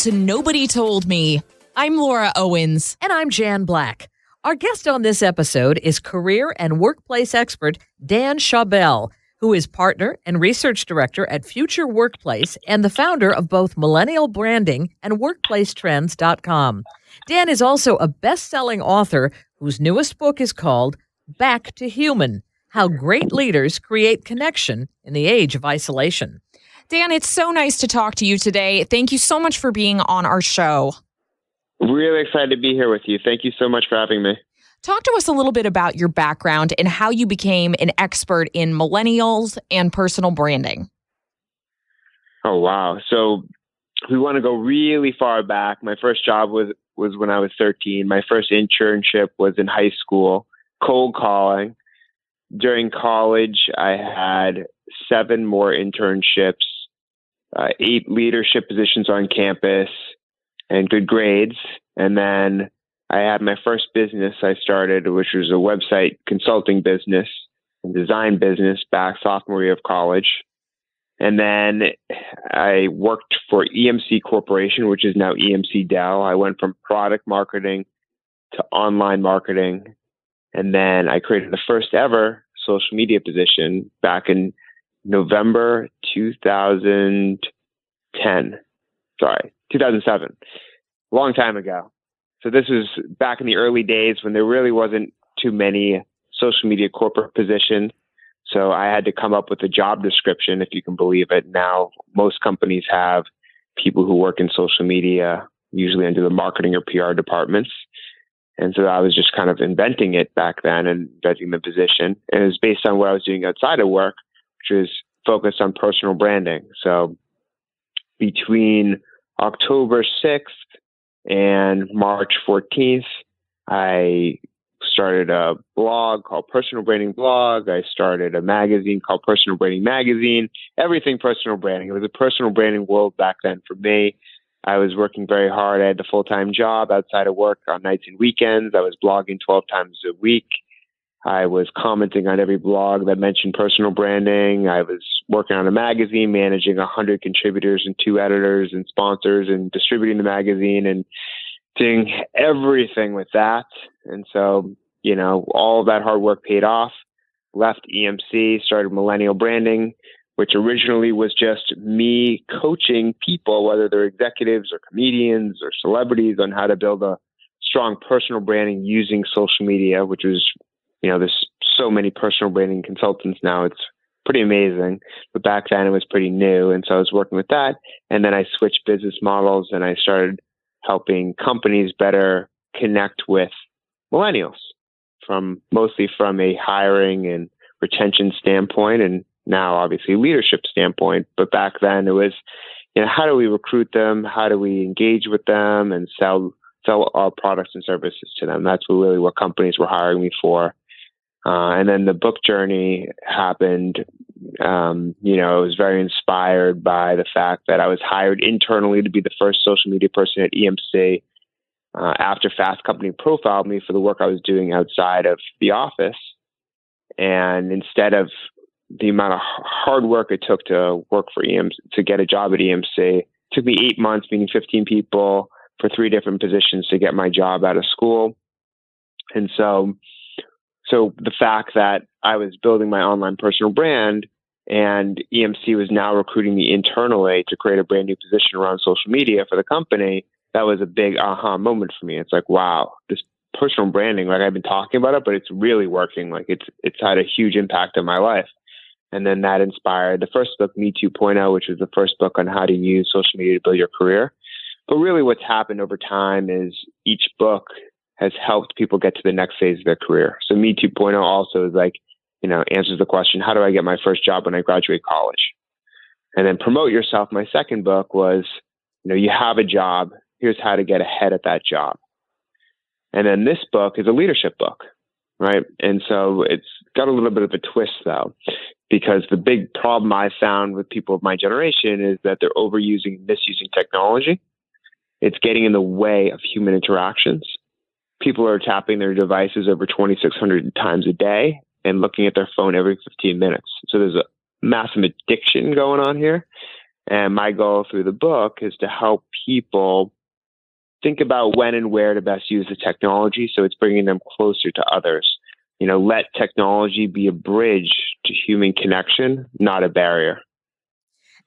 to Nobody Told Me. I'm Laura Owens. And I'm Jan Black. Our guest on this episode is career and workplace expert Dan Schawbel, who is partner and research director at Future Workplace and the founder of both Millennial Branding and WorkplaceTrends.com. Dan is also a best-selling author whose newest book is called Back to Human: How Great Leaders Create Connection in the Age of Isolation. Dan, it's so nice to talk to you today. Thank you so much for being on our show. Really excited to be here with you. Thank you so much for having me. Talk to us a little bit about your background and how you became an expert in millennials and personal branding. Oh, wow. So we want to go really far back. My first job was when I was 13. My first internship was in high school, cold calling. During college, I had 7 more internships, 8 leadership positions on campus, and good grades. And then I had my first business I started, which was a website consulting business and design business back sophomore year of college. And then I worked for EMC Corporation, which is now EMC Dell. I went from product marketing to online marketing. And then I created the first ever social media position back in November 2007. Long time ago. So this was back in the early days when there really wasn't too many social media corporate positions. So I had to come up with a job description, if you can believe it. Now, most companies have people who work in social media, usually under the marketing or PR departments. And so I was just kind of inventing it back then and inventing the position. And it was based on what I was doing outside of work, which was focused on personal branding. So between October 6th and March 14th, I started a blog called Personal Branding Blog. I started a magazine called Personal Branding Magazine. Everything personal branding. It was a personal branding world back then for me. I was working very hard. I had a full-time job outside of work on nights and weekends. I was blogging 12 times a week. I was commenting on every blog that mentioned personal branding. I was working on a magazine, managing 100 contributors and 2 editors and sponsors and distributing the magazine and doing everything with that. And so, all of that hard work paid off. Left EMC, started Millennial Branding, which originally was just me coaching people, whether they're executives or comedians or celebrities, on how to build a strong personal branding using social media, which was, there's so many personal branding consultants now. It's pretty amazing. But back then it was pretty new. And so I was working with that. And then I switched business models and I started helping companies better connect with millennials, mostly from a hiring and retention standpoint, and now obviously leadership standpoint. But back then it was, how do we recruit them? How do we engage with them and sell our products and services to them? That's really what companies were hiring me for. And then the book journey happened. I was very inspired by the fact that I was hired internally to be the first social media person at EMC after Fast Company profiled me for the work I was doing outside of the office. And instead of the amount of hard work it took to work for EMC, to get a job at EMC, it took me 8 months, meeting 15 people for 3 different positions to get my job out of school. And so the fact that I was building my online personal brand and EMC was now recruiting me internally to create a brand new position around social media for the company, that was a big aha moment for me. It's like, wow, this personal branding, like I've been talking about it, but it's really working. Like it's had a huge impact on my life. And then that inspired the first book, Me 2.0, which was the first book on how to use social media to build your career. But really what's happened over time is each book has helped people get to the next phase of their career. So Me 2.0 also is answers the question, how do I get my first job when I graduate college? And then Promote Yourself, my second book, was, you have a job, here's how to get ahead at that job. And then this book is a leadership book, right? And so it's got a little bit of a twist though, because the big problem I found with people of my generation is that they're overusing and misusing technology. It's getting in the way of human interactions. People are tapping their devices over 2,600 times a day and looking at their phone every 15 minutes. So there's a massive addiction going on here. And my goal through the book is to help people think about when and where to best use the technology so it's bringing them closer to others. Let technology be a bridge to human connection, not a barrier.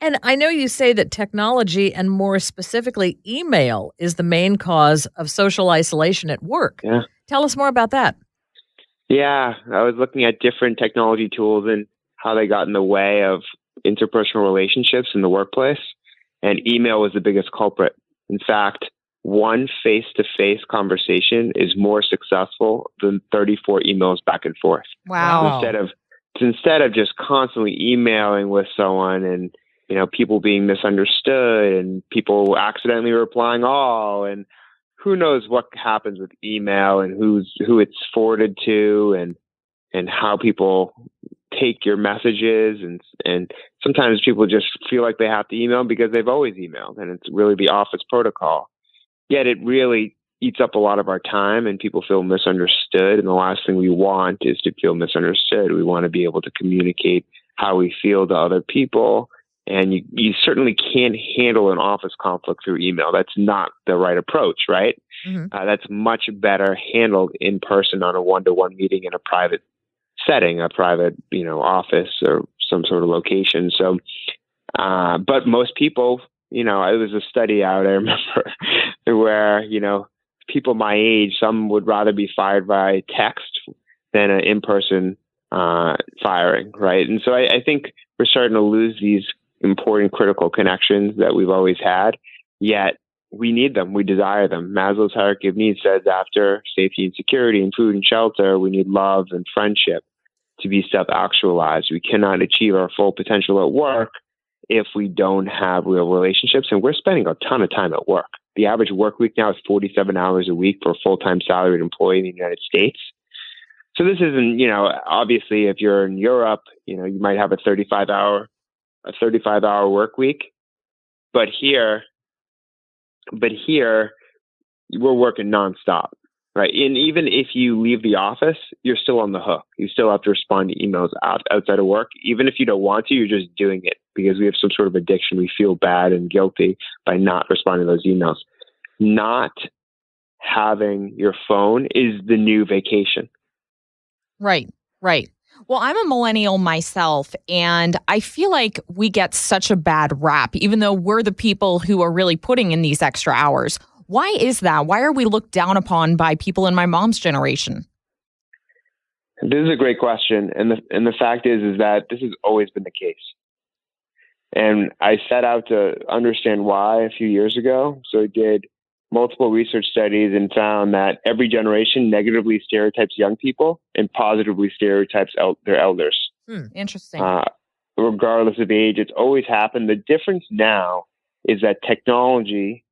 And I know you say that technology, and more specifically email, is the main cause of social isolation at work. Yeah. Tell us more about that. Yeah, I was looking at different technology tools and how they got in the way of interpersonal relationships in the workplace. And email was the biggest culprit. In fact, one face-to-face conversation is more successful than 34 emails back and forth. Wow. Instead of just constantly emailing with someone and people being misunderstood and people accidentally replying all, and who knows what happens with email and who it's forwarded to and how people take your messages and sometimes people just feel like they have to email because they've always emailed and it's really the office protocol. Yet it really eats up a lot of our time and people feel misunderstood. And the last thing we want is to feel misunderstood. We want to be able to communicate how we feel to other people. And you certainly can't handle an office conflict through email. That's not the right approach, right? Mm-hmm. That's much better handled in person on a one-to-one meeting in a private setting, a private, office or some sort of location. So, but most people, it was a study out, I remember, where, people my age, some would rather be fired by text than an in-person firing, right? And so I think we're starting to lose these important critical connections that we've always had, yet we need them. We desire them. Maslow's hierarchy of needs says after safety and security and food and shelter, we need love and friendship to be self-actualized. We cannot achieve our full potential at work if we don't have real relationships. And we're spending a ton of time at work. The average work week now is 47 hours a week for a full-time salaried employee in the United States. So this isn't, obviously if you're in Europe, you might have a 35-hour work week. But here we're working nonstop, right? And even if you leave the office, you're still on the hook. You still have to respond to emails outside of work. Even if you don't want to, you're just doing it because we have some sort of addiction. We feel bad and guilty by not responding to those emails. Not having your phone is the new vacation. Right. Well, I'm a millennial myself, and I feel like we get such a bad rap, even though we're the people who are really putting in these extra hours. Why is that? Why are we looked down upon by people in my mom's generation? This is a great question. And the fact is that this has always been the case. And I set out to understand why a few years ago. So I did multiple research studies and found that every generation negatively stereotypes young people and positively stereotypes their elders. Interesting. Regardless of age, it's always happened. The difference now is that technology,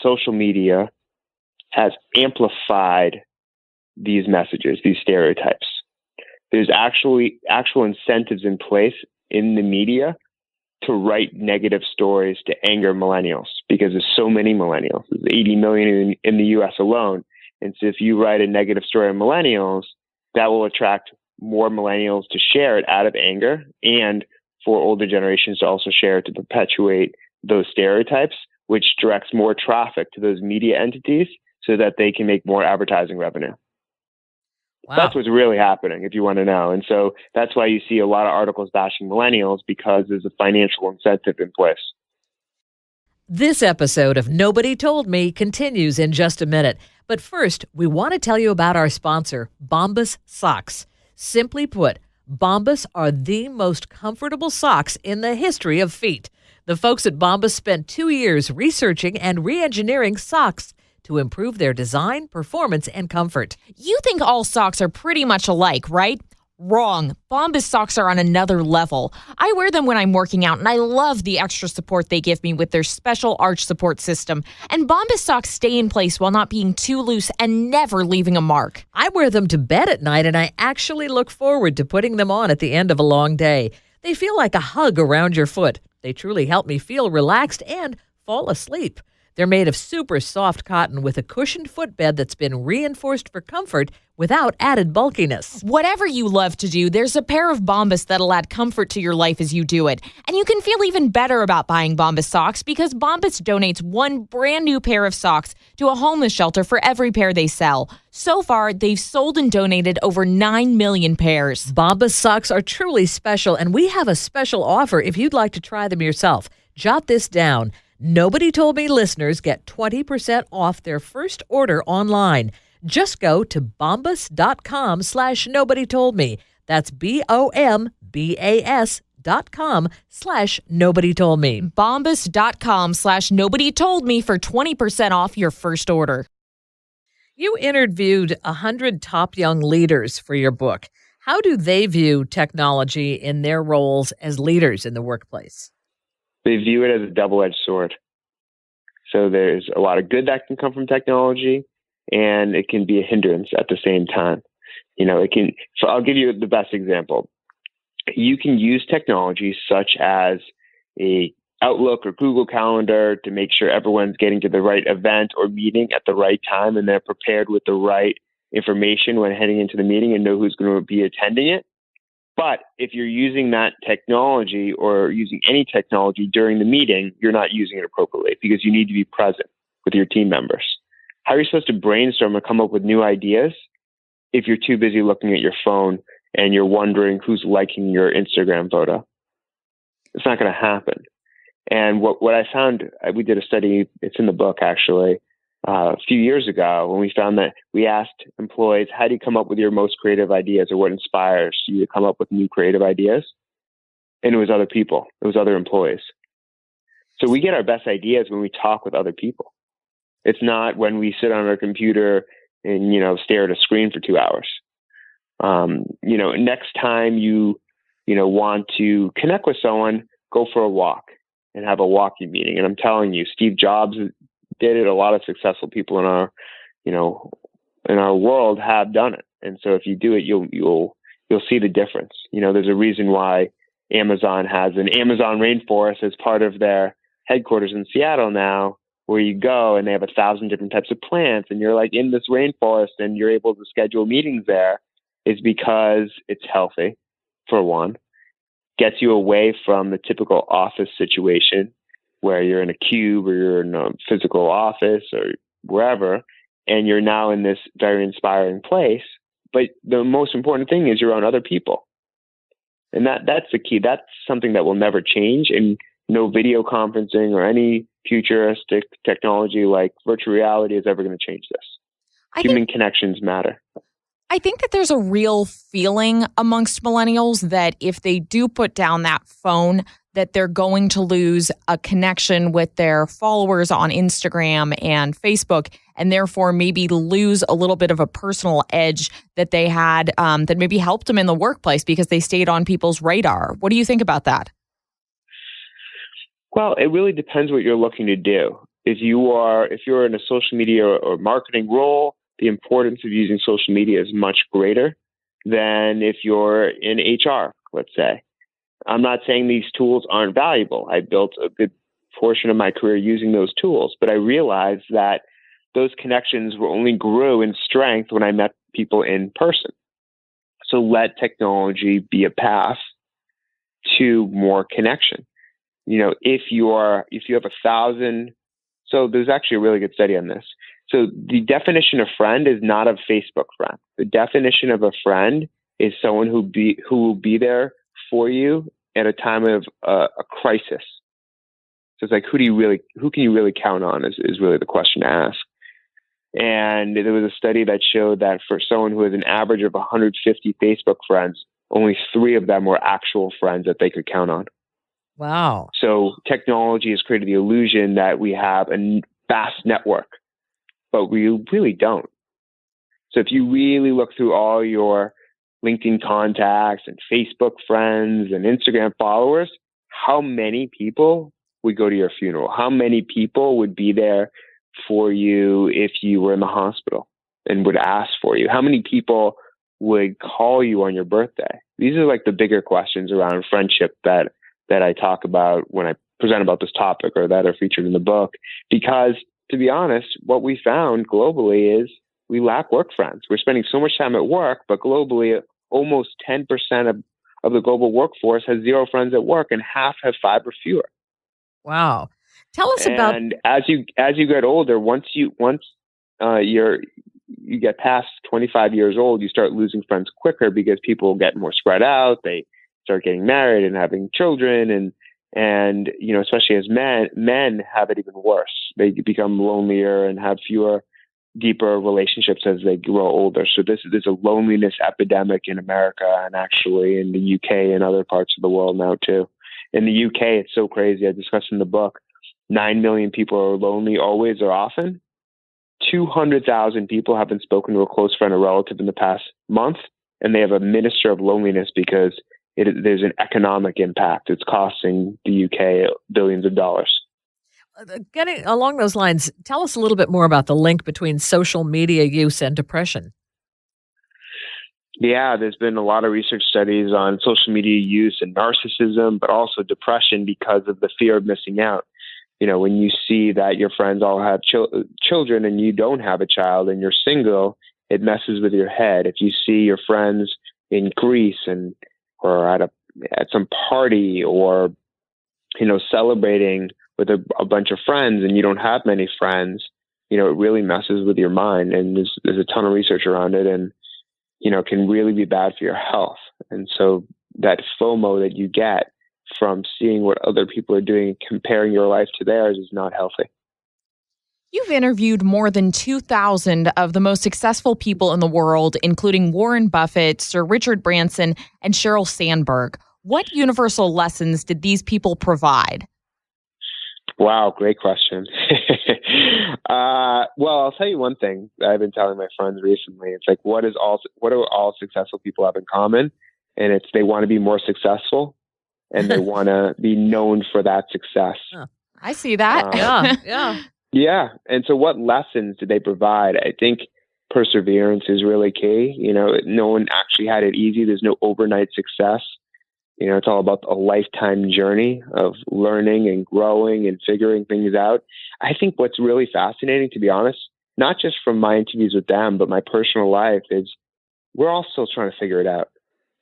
social media has amplified these messages, these stereotypes. There's actual incentives in place in the media to write negative stories to anger millennials because there's so many millennials. There's 80 million in the U.S. alone. And so if you write a negative story on millennials, that will attract more millennials to share it out of anger and for older generations to also share it to perpetuate those stereotypes, which directs more traffic to those media entities so that they can make more advertising revenue. Wow. That's what's really happening, if you want to know. And so that's why you see a lot of articles bashing millennials because there's a financial incentive in place. This episode of Nobody Told Me continues in just a minute. But first, we want to tell you about our sponsor, Bombas Socks. Simply put, Bombas are the most comfortable socks in the history of feet. The folks at Bombas spent 2 years researching and re-engineering socks to improve their design, performance, and comfort. You think all socks are pretty much alike, right? Wrong. Bombas socks are on another level. I wear them when I'm working out, and I love the extra support they give me with their special arch support system. And Bombas socks stay in place while not being too loose and never leaving a mark. I wear them to bed at night, and I actually look forward to putting them on at the end of a long day. They feel like a hug around your foot. They truly help me feel relaxed and fall asleep. They're made of super soft cotton with a cushioned footbed that's been reinforced for comfort without added bulkiness. Whatever you love to do, there's a pair of Bombas that'll add comfort to your life as you do it. And you can feel even better about buying Bombas socks because Bombas donates one brand new pair of socks to a homeless shelter for every pair they sell. So far, they've sold and donated over 9 million pairs. Bombas socks are truly special, and we have a special offer if you'd like to try them yourself. Jot this down. Nobody Told Me listeners get 20% off their first order online. Just go to bombas.com/nobodytoldme. That's BOMBAS.com/nobodytoldme. Bombas.com/nobodytoldme for 20% off your first order. You interviewed 100 top young leaders for your book. How do they view technology in their roles as leaders in the workplace? They view it as a double-edged sword. So there's a lot of good that can come from technology, and it can be a hindrance at the same time. So I'll give you the best example. You can use technology such as a Outlook or Google Calendar to make sure everyone's getting to the right event or meeting at the right time, and they're prepared with the right information when heading into the meeting and know who's going to be attending it. But if you're using that technology or using any technology during the meeting, you're not using it appropriately because you need to be present with your team members. How are you supposed to brainstorm and come up with new ideas if you're too busy looking at your phone and you're wondering who's liking your Instagram photo? It's not going to happen. And what I found, we did a study, it's in the book actually, a few years ago, when we found that we asked employees, how do you come up with your most creative ideas, or what inspires you to come up with new creative ideas? And it was other people. It was other employees. So we get our best ideas when we talk with other people. It's not when we sit on our computer and, stare at a screen for 2 hours. Next time you want to connect with someone, go for a walk and have a walking meeting. And I'm telling you, Steve Jobs did it. A lot of successful people in our world have done it. And so if you do it, you'll see the difference. There's a reason why Amazon has an Amazon rainforest as part of their headquarters in Seattle now, where you go and they have 1,000 different types of plants, and you're like in this rainforest and you're able to schedule meetings there, is because it's healthy, for one, gets you away from the typical office situation where you're in a cube or you're in a physical office or wherever, and you're now in this very inspiring place. But the most important thing is you're around other people. And that's the key. That's something that will never change. And no video conferencing or any futuristic technology like virtual reality is ever going to change this. Human connections matter. I think that there's a real feeling amongst millennials that if they do put down that phone, that they're going to lose a connection with their followers on Instagram and Facebook, and therefore maybe lose a little bit of a personal edge that they had that maybe helped them in the workplace because they stayed on people's radar. What do you think about that? Well, it really depends what you're looking to do. If you're in a social media or marketing role, the importance of using social media is much greater than if you're in HR, let's say. I'm not saying these tools aren't valuable. I built a good portion of my career using those tools, but I realized that those connections were only grew in strength when I met people in person. So let technology be a path to more connection. If you have 1,000, so there's actually a really good study on this. So the definition of friend is not a Facebook friend. The definition of a friend is someone who will be there for you at a time of a crisis. So it's like, who can you really count on is really the question to ask. And there was a study that showed that for someone who has an average of 150 Facebook friends, only 3 of them were actual friends that they could count on. Wow. So technology has created the illusion that we have a vast network, but we really don't. So if you really look through all your LinkedIn contacts and Facebook friends and Instagram followers, how many people would go to your funeral? How many people would be there for you if you were in the hospital and would ask for you? How many people would call you on your birthday? These are like the bigger questions around friendship that I talk about when I present about this topic or that are featured in the book. Because to be honest, what we found globally is we lack work friends. We're spending so much time at work, but globally, almost 10% of the global workforce has zero friends at work, and half have 5 or fewer. Wow. Tell us about. And as you get older, once you get past 25 years old, you start losing friends quicker because people get more spread out. They start getting married and having children, and especially as men have it even worse. They become lonelier and have fewer deeper relationships as they grow older. So there's a loneliness epidemic in America, and actually in the UK and other parts of the world now too. In the UK, it's so crazy. I discussed in the book, 9 million people are lonely always or often. 200,000 people haven't spoken to a close friend or relative in the past month, and they have a minister of loneliness because there's an economic impact. It's costing the UK billions of dollars. Getting along those lines, tell us a little bit more about the link between social media use and depression. Yeah, there's been a lot of research studies on social media use and narcissism, but also depression because of the fear of missing out. When you see that your friends all have children and you don't have a child and you're single, it messes with your head. If you see your friends in Greece or at some party or celebrating with a bunch of friends and you don't have many friends, it really messes with your mind. And there's a ton of research around it, and it can really be bad for your health. And so that FOMO that you get from seeing what other people are doing and comparing your life to theirs is not healthy. You've interviewed more than 2,000 of the most successful people in the world, including Warren Buffett, Sir Richard Branson, and Sheryl Sandberg. What universal lessons did these people provide? Wow, great question. Well, I'll tell you one thing that I've been telling my friends recently. It's like, what do all successful people have in common? And it's they want to be more successful, and they want to be known for that success. I see that. Yeah. And so what lessons did they provide? I think perseverance is really key. No one actually had it easy. There's no overnight success. It's all about a lifetime journey of learning and growing and figuring things out. I think what's really fascinating, to be honest, not just from my interviews with them, but my personal life, is we're all still trying to figure it out.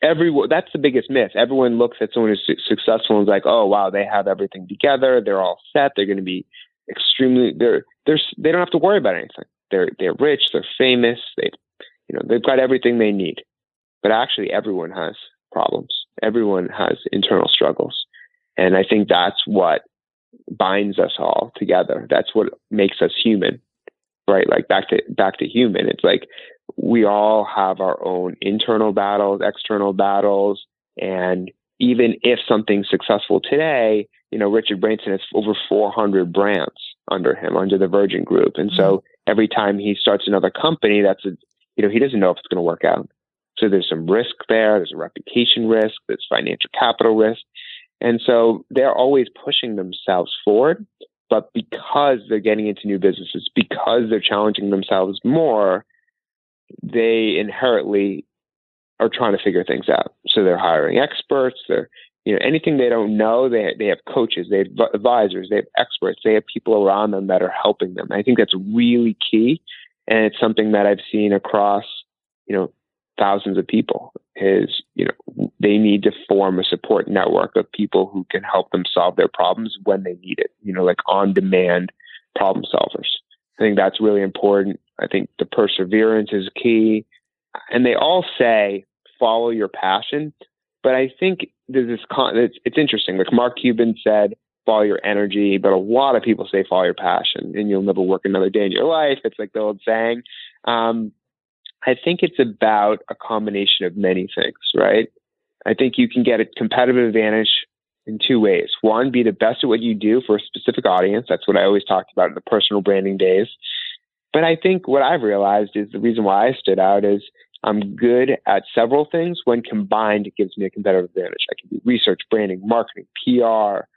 That's the biggest myth. Everyone looks at someone who's successful and is like, oh, wow, they have everything together. They're all set. They're going to be they don't have to worry about anything. They're rich. They're famous. They've got everything they need. But actually, everyone has problems. Everyone has internal struggles. And I think that's what binds us all together. That's what makes us human, right? Like back to human. It's like we all have our own internal battles, external battles. And even if something's successful today, Richard Branson has over 400 brands under him, under the Virgin Group. And so every time he starts another company, he doesn't know if it's going to work out. So there's some risk there. There's a reputation risk. There's financial capital risk. And so they're always pushing themselves forward. But because they're getting into new businesses, because they're challenging themselves more, they inherently are trying to figure things out. So they're hiring experts. They're, anything they don't know, they have coaches, they have advisors, they have experts, they have people around them that are helping them. I think that's really key. And it's something that I've seen across, thousands of people is, they need to form a support network of people who can help them solve their problems when they need it, like on-demand problem solvers. I think that's really important. I think the perseverance is key. And they all say, follow your passion. But I think there's it's interesting. Like Mark Cuban said, follow your energy. But a lot of people say, follow your passion and you'll never work another day in your life. It's like the old saying. I think it's about a combination of many things, right? I think you can get a competitive advantage in two ways. One, be the best at what you do for a specific audience. That's what I always talked about in the personal branding days. But I think what I've realized is the reason why I stood out is I'm good at several things. When combined, it gives me a competitive advantage. I can do research, branding, marketing, PR,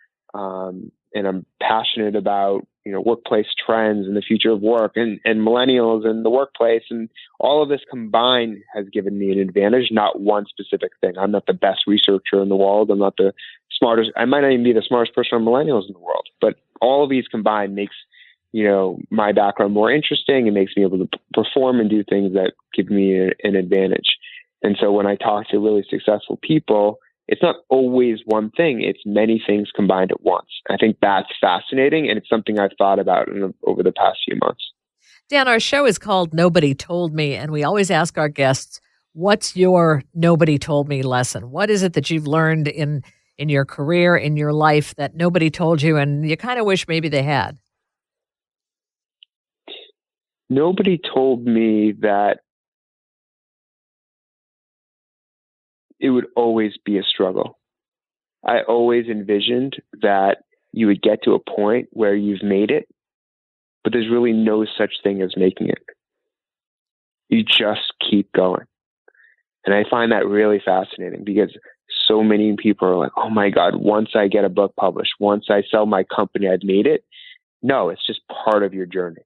and I'm passionate about, workplace trends and the future of work and millennials and the workplace, and all of this combined has given me an advantage, not one specific thing. I'm not the best researcher in the world. I'm not the smartest. I might not even be the smartest person on millennials in the world, but all of these combined makes, my background more interesting and makes me able to perform and do things that give me an advantage. And so when I talk to really successful people, it's not always one thing. It's many things combined at once. I think that's fascinating, and it's something I've thought about over the past few months. Dan, our show is called Nobody Told Me, and we always ask our guests, what's your nobody told me lesson? What is it that you've learned in your career, in your life, that nobody told you and you kind of wish maybe they had? Nobody told me that it would always be a struggle. I always envisioned that you would get to a point where you've made it, but there's really no such thing as making it. You just keep going. And I find that really fascinating because so many people are like, oh my God, once I get a book published, once I sell my company, I've made it. No, it's just part of your journey.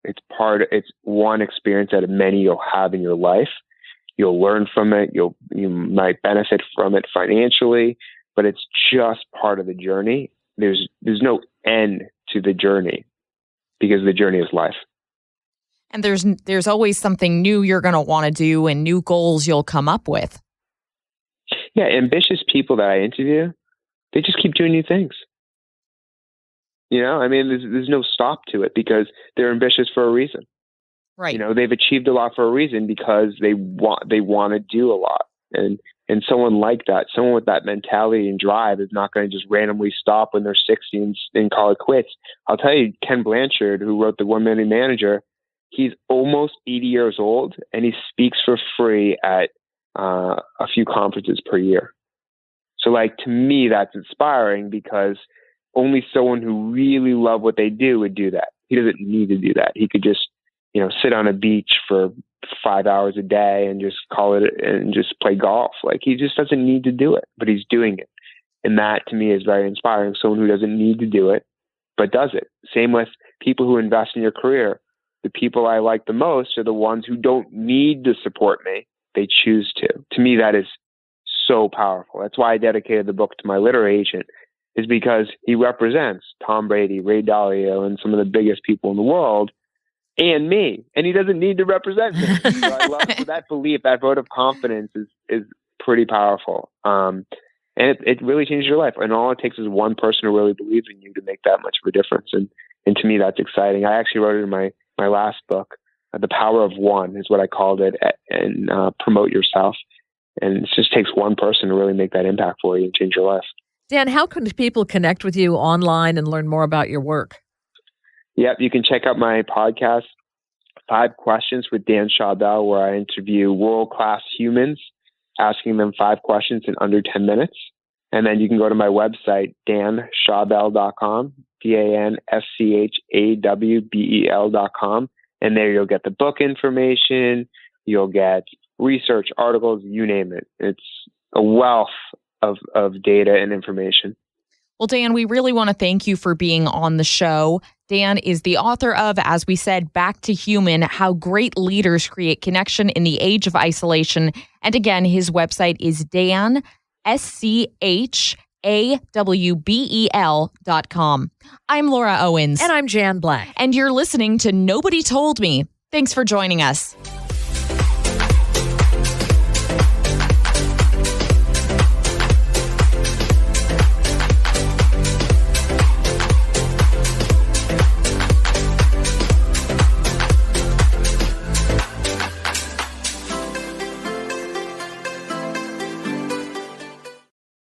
It's one experience out of many you'll have in your life. You'll learn from it. You might benefit from it financially, but it's just part of the journey. There's no end to the journey because the journey is life. And there's always something new you're going to want to do and new goals you'll come up with. Yeah, ambitious people that I interview, they just keep doing new things. There's no stop to it because they're ambitious for a reason. Right. They've achieved a lot for a reason because they want to do a lot. And someone like that, someone with that mentality and drive is not going to just randomly stop when they're 60 and call it quits. I'll tell you, Ken Blanchard, who wrote The 1 Million Manager, he's almost 80 years old and he speaks for free at a few conferences per year. So to me, that's inspiring because only someone who really loved what they do would do that. He doesn't need to do that. He could just sit on a beach for 5 hours a day and just call it and just play golf. He just doesn't need to do it, but he's doing it. And that to me is very inspiring. Someone who doesn't need to do it, but does it. Same with people who invest in your career. The people I like the most are the ones who don't need to support me. They choose to. To me, that is so powerful. That's why I dedicated the book to my literary agent, is because he represents Tom Brady, Ray Dalio, and some of the biggest people in the world, and me, and he doesn't need to represent me. So I love that belief, that vote of confidence is pretty powerful. And it really changes your life. And all it takes is one person who really believes in you to make that much of a difference. And to me, that's exciting. I actually wrote it in my last book, The Power of One is what I called it, and promote yourself. And it just takes one person to really make that impact for you and change your life. Dan, how can people connect with you online and learn more about your work? Yep, you can check out my podcast, 5 Questions with Dan Schawbel, where I interview world-class humans, asking them 5 questions in under 10 minutes. And then you can go to my website, danschawbel.com, danschawbel.com. And there you'll get the book information, you'll get research, articles, you name it. It's a wealth of data and information. Well, Dan, we really want to thank you for being on the show. Dan is the author of, as we said, Back to Human, How Great Leaders Create Connection in the Age of Isolation. And again, his website is danschawbel.com. I'm Laura Owens. And I'm Jan Black. And you're listening to Nobody Told Me. Thanks for joining us.